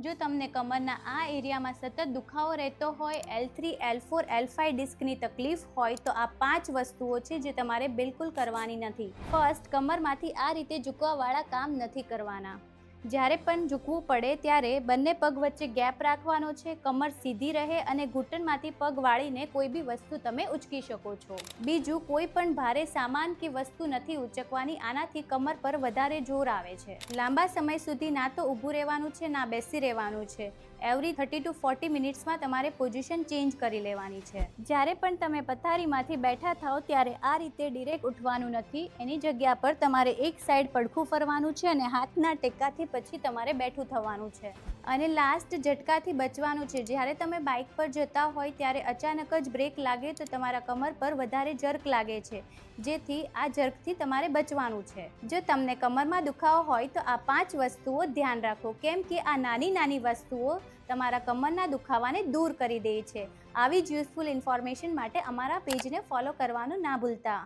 જો તમને કમરના આ એરિયામાં સતત દુખાવો રહેતો હોય, L3, L4, L5 ડિસ્કની તકલીફ હોય તો આ 5 વસ્તુઓ છે જે તમારે બિલકુલ કરવાની નથી. ફર્સ્ટ, કમરમાંથી આ રીતે ઝૂકવાવાળા કામ નથી કરવાના. જ્યારે પણ ઝૂકવું પડે ત્યારે બંને પગ વચ્ચે ગેપ રાખવાનો છે, કમર સીધી રહે અને ઘૂંટણમાંથી પગ વાળીને કોઈ બી વસ્તુ તમે ઉચકી શકો છો. બીજું, કોઈ પણ ભારે સામાન કે વસ્તુ નથી ઉચકવાની, આનાથી કમર પર વધારે જોર આવે છે. લાંબા સમય સુધી ના તો ઊભું રહેવાનું છે ના બેસી રહેવાનું છે. એવરી 30 to 40 મિનિટ્સમાં તમારે પોઝિશન ચેન્જ કરી લેવાની છે. જ્યારે પણ તમે પથારીમાંથી બેઠા થાઓ ત્યારે આ રીતે ડિરેક્ટ ઉઠવાનું નથી. એની જગ્યા પર તમારે એક સાઈડ પડખું ફરવાનું છે અને હાથના ટેકાથી પછી તમારે બેઠું થવાનું છે. અને લાસ્ટ, ઝટકાથી બચવાનું છે. જ્યારે તમે બાઇક પર જતા હોય ત્યારે અચાનક જ બ્રેક લાગે તો તમારા કમર પર વધારે જર્ક લાગે છે, જેથી આ જર્કથી તમારે બચવાનું છે. જો તમને કમરમાં દુખાવો હોય તો આ 5 વસ્તુઓ ધ્યાન રાખો, કેમ કે આ નાની નાની વસ્તુઓ તમારા કમરના દુખાવાને દૂર કરી દે છે. આવી જ યુઝફુલ ઇન્ફોર્મેશન માટે અમારા પેજને ફોલો કરવાનું ના ભૂલતા.